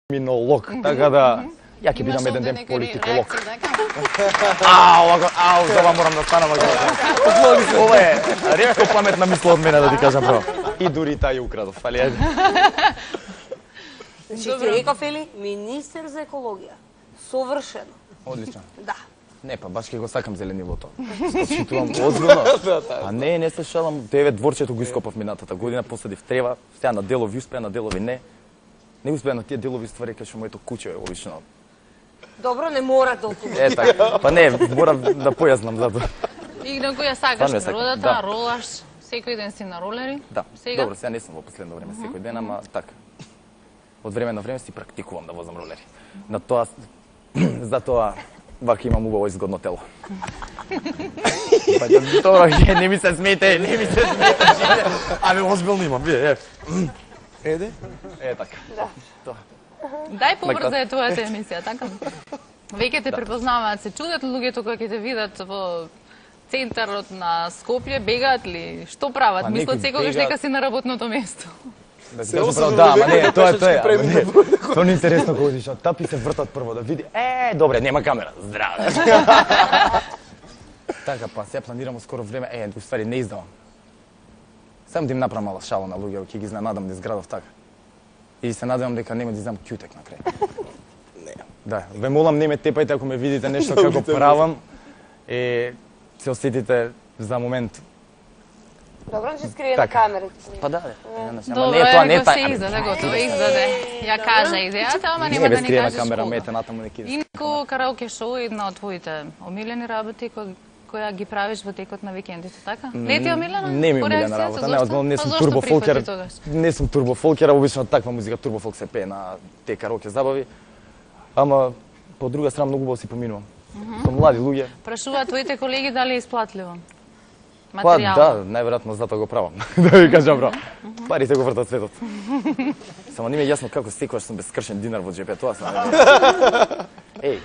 криминолог, така да ја ќе бидам еден ден политиколог. За ова морам да станам. Ова е ретко паметна мисла од мене, да ти кажам право. И дури тај ја украдов, али еде. Значи, ти реков, Ели, министер за екологија. Совршено. Одлично. Да. Не, па баш ќе го сакам зеленилото. Читувам озбилно. А не се шалам. 9 дворчето го ископав минатата година, посадив трева, сега на делови успеа, на делови не. Не успеа на тие делови ствари кај што моето куќе е обично. Добро, не мора толку. Е така. Па не, мора да појаснам затоа. И на која сакаш природата, ролаш, секој ден си на ролери? Да. Добро, сега не сум во последно време секој ден, ама така. Од време на време си практикувам да возам ролери. На тоа затоа вака имам убаво изгодно тело. Добро, не ми се смете, не ми се смете. Абе, озбилно имам, вие, Еде? Е, така. Да. Дај побрза е твојата емисија, така? Веќе те препознаваат, се чудат луѓето кои ќе те видат во центарот на Скопје, бегаат ли? Што прават? Мислат секогаш дека си на работното место. Да ти кажам право, да, ама не, тоа е. Тоа не е интересно кога одиш, тапи се вртат прво да види. Добре, нема камера. Здраве. Така, па се планирам скоро време, уствари не издавам. Само да им направам мала шала на луѓе, ќе ги изненадам да изградов така. И се надевам дека нема да издам кјутек на крај. Не. Да, ве молам не ме тепајте ако ме видите нешто како правам. Се осетите за момент. Добро, ќе скрие на камерите. Па да, добро, е, го се издаде, готово, издаде. Ја кажа идејата, ама нема да ни кажеш камера, кога. мете натаму не кидеш. Инко караоке шоу е една од твоите омилени работи која ги правиш во текот на викендите, така? Не ти е омилена? Не ми е омилена работа, не сум турбофолкер. Не сум турбофолкер, обично таква музика турбофолк се пее на те караоке забави. Ама по друга страна многу убаво си поминувам. Со млади луѓе. Прашуваат твоите колеги дали е исплатливо? Па да, најверојатно затоа го правам. Да ви кажам бро. Парите го вртат светот. Само не ми е јасно како секогаш сум без скршен динар во џепе, тоа сам.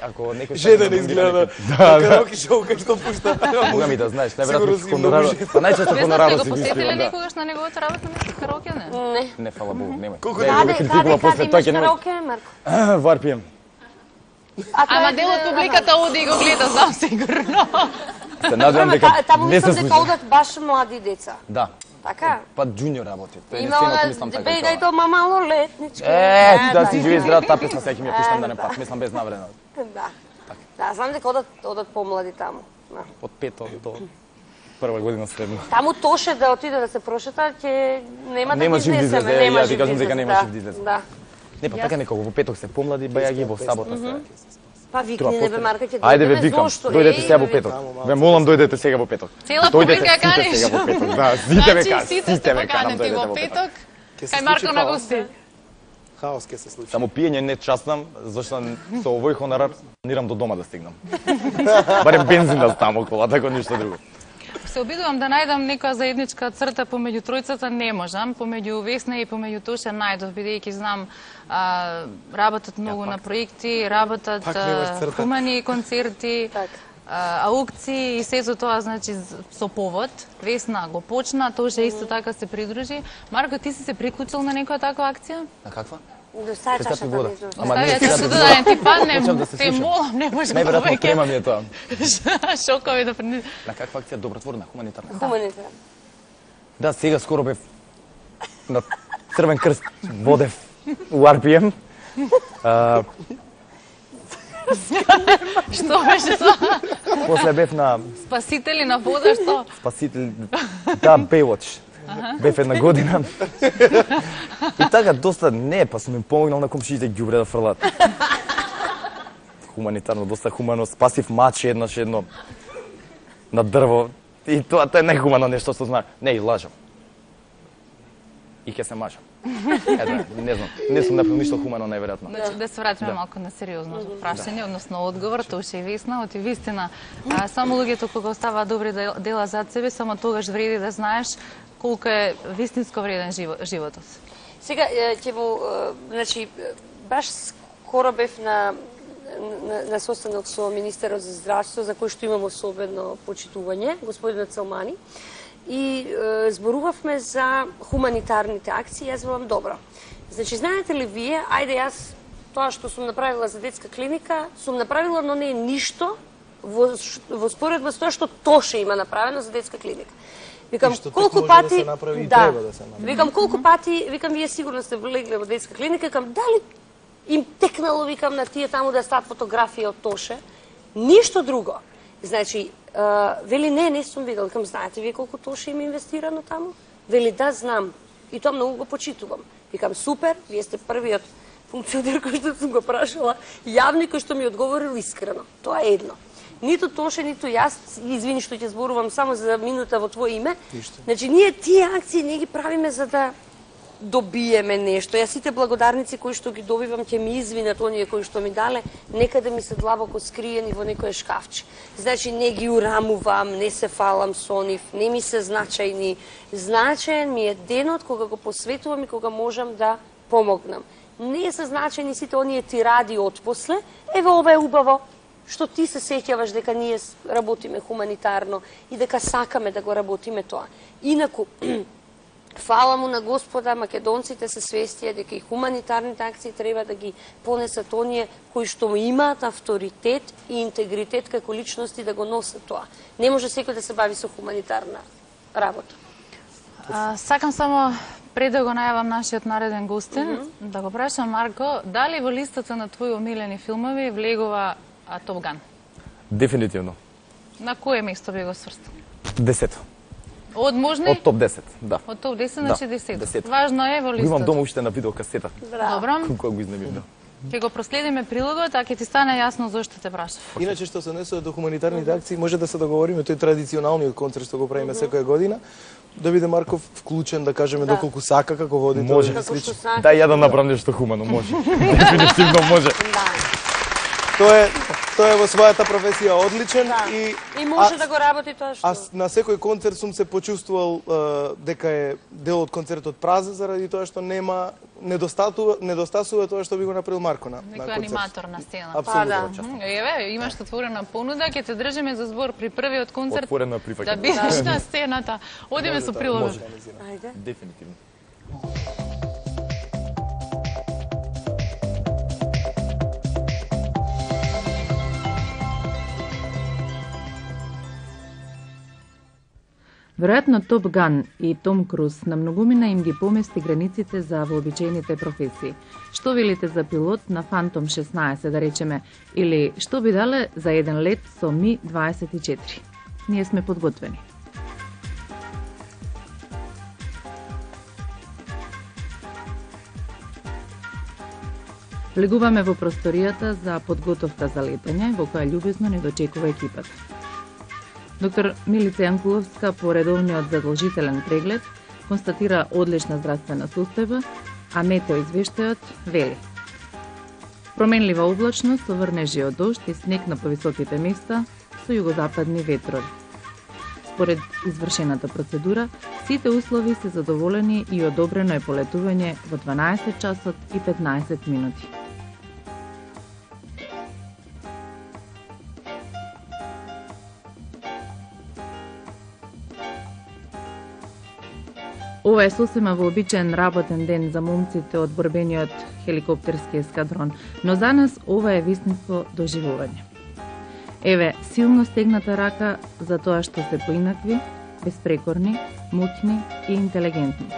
Ако некој жеден изгледа на караоке шоу кај што пушта. Мога ми да знаеш, најверојатно хонорар. Па најчесто хонорарот си го исплатил. Посетиле да. некогаш на неговото работно место караоке, не? Не. Не, фала Богу, немај. Каде имаш караоке, Марко? Во RPM. Ама дел од публиката оди и го гледа, знам сигурно. Се надевам дека таму не се мислам дека одат баш млади деца. Да. Така? Па джуниор работи. Тоа е Има единственото мислам така. бегај дома малолетнички. Да си живееш здрав, таа песна сега ќе ми ја пуштам да не пат, мислам без навреда. Да. Да, знам дека одат помлади таму. Од 5 до прва година средно. Таму Тоше да отиде да се прошета, ќе нема да Нема ги жив да изнесеме, излезе, нема ја ти жив кажам да дека нема излезе, жив да излезе. Да. Не, па така некако во петок се помлади, бајаги во сабота се. Па викни не бе Марка, ќе Ајде ве викам, зошто? дојдете сега во петок. Ве молам дојдете сега во петок. Цела публика ја каниш. Дојдете сега во петок. Да, сите ве канам. Сите сте поканети во петок. Кај Марко на гости. Хаос ќе се случи. Само пиење не частам, зашто со овој хонорар планирам до дома да стигнам. Барем бензин да ставам околу, така ништо друго. Се обидувам да најдам некоја заедничка црта помеѓу тројцата, не можам. Помеѓу Весна и помеѓу Тоше најдов, бидејќи знам работат многу на проекти, работат хумани концерти, аукции и сето тоа, значи, со повод. Весна го почна, Тоше исто така се придружи. Марко, ти си се приклучил на некоја таква акција? На каква? Достави чашата да излучи. Ама не, чашата да ти падне, те молам, не може повеќе. Најверојатно према ми е тоа. Шокови да принесеш. На каква акција? Добротворна, хуманитарна? Хуманитарна. Да, сега скоро бев на Црвен крст водев у RPM. Што беше тоа? После бев на Спасители на вода, што? Спасител, да, Baywatch. Бев една година. И така доста па сум им помогнал на комшиите ѓубре да фрлат. Хуманитарно, доста хумано, спасив мачи едно на дрво. И тоа е најхумано нешто што знам. Не, и лажам. И ќе се мажам. Не знам, не сум направил ништо хумано најверојатно. Значи, да се вратиме малку на сериозно прашање, односно одговор, Тоше и Весна, оти вистина, само луѓето кога оставаат добри дела зад себе, само тогаш вреди да знаеш колку е вистинско вреден животот. Сега ќе во, значи, баш скоро бев на состанок со министерот за здравство, за кој што имам особено почитување, господинот Целмани, и зборувавме за хуманитарните акции. Јас велам, добро. Значи, знаете ли вие, ајде јас тоа што сум направила за детска клиника, сум направила, но не е ништо во споредба со тоа што Тоше има направено за детска клиника. Викам, колку пати... Да се направи и треба да се направи. Викам, колку пати, викам, вие сигурно сте влегли во детска клиника, викам, дали им текнало, викам, на тие таму да стават фотографија од Тоше? Ништо друго. Значи, вели, не сум видел. Викам, знаете вие колку Тоше им инвестирано таму? Вели, да, знам. И тоа многу го почитувам. Викам, супер, вие сте првиот функционер кој што сум го прашала, јавни кој што ми одговорил искрено. Тоа е едно. Ниту Тоше, ниту јас, извини што ќе зборувам само за минута во твое име. Значи, ние тие акции не ги правиме за да добиеме нешто. Јас сите благодарници кои што ги добивам ќе ми извинат, оние кои што ми дале, некаде ми се длабоко скриени во некое шкафче. Значи, не ги урамувам, не се фалам со нив, не ми се значајни. Значаен ми е денот кога го посветувам и кога можам да помогнам. Не се значајни сите оние тиради отпосле. Еве, ова е убаво, што ти се сеќаваш дека ние работиме хуманитарно и дека сакаме да го работиме тоа. Инаку, фала му на Господа, македонците се свестија дека и хуманитарните акции треба да ги понесат оние кои што имаат авторитет и интегритет како личности да го носат тоа. Не може секој да се бави со хуманитарна работа. Сакам само пред да го најавам нашиот нареден гостин, да го прашам Марко, дали во листата на твои омилени филмови влегува Топ Ган? Дефинитивно. На кое место би го сврстал? 10. Од можни? Од топ 10, да. Од топ 10, значи 10. 10. Важно е во листата. Го имам дома уште на видеокасета. Добро. Колку го изнемирно. Ќе го проследиме прилогот, а ќе ти стане јасно зошто те прашав. Иначе што се однесува до хуманитарните акции, може да се договориме тој традиционалниот концерт што го правиме секоја година, да биде Марков вклучен, да кажеме, доколку сака како водител. Може. Дај ја да направам нешто хумано, може. Дефинитивно може. Тој е во својата професија одличен и може да го работи тоа што. На секој концерт сум се почувствувал дека е дел од концертот празен заради тоа што недостасува тоа што би го направил Марко на концерт. Некој аниматор на сцена. Апсолутно. Еве, имаш отворена понуда, ќе те држиме за збор при првиот концерт. Отворено прифаќање. Да бидеш на сцената. Одиме со прилогот. Ајде. Дефинитивно. Веројатно Топ Ган и Том Круз на многумина им ги помести границите за вообичаените професии. Што велите за пилот на Фантом 16, да речеме, или што би дале за еден лет со Ми-24? Ние сме подготвени. Влегуваме во просторијата за подготовка за летање, во која љубезно не дочекува екипата. Доктор Милица Јанкуловска по редовниот задолжителен преглед констатира одлична здравствена состојба, а метеоизвештајот вели: променлива облачност со врнежи од дожд и снег на повисоките места со југозападни ветрови. Според извршената процедура, сите услови се задоволени и одобрено е полетување во 12 часот и 15 минути. Ова е сосема вообичаен работен ден за момците од борбениот хеликоптерски ескадрон, но за нас ова е вистинско доживување. Еве, силно стегната рака за тоа што се поинакви, безпрекорни, моќни и интелигентни.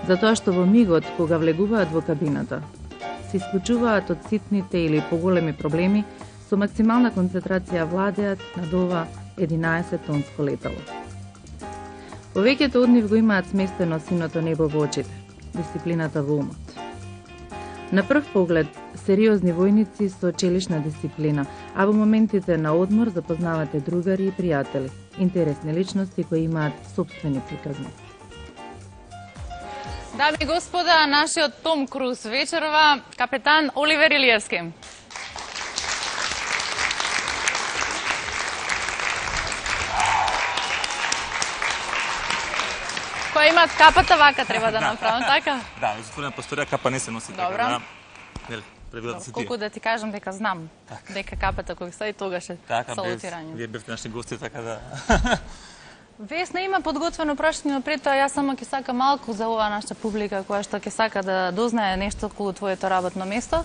За тоа што во мигот кога влегуваат во кабината, се исклучуваат од ситните или поголеми проблеми, со максимална концентрација владеат над ова 11-тонско летало. Повеќето од нив го имаат сместено синото небо во очите, дисциплината во умот. На прв поглед, сериозни војници со челишна дисциплина, а во моментите на одмор запознавате другари и пријатели, интересни личности кои имаат сопствени приказни. Дами и господа, нашиот Том Круз вечерва, капетан Оливер Илиевски. Кој имаат капата вака треба да направам, така? Да, затворена просторија капа не се носи така. Добро. Нели, правилата се тие. Колку да ти кажам дека знам дека капата кој стави тогаш е салутирање. Вие бевте наши гости, така да... Весна има подготвено прашање, но пред тоа јас само ќе сакам малку за оваа наша публика која што ќе сака да дознае нешто околу твоето работно место.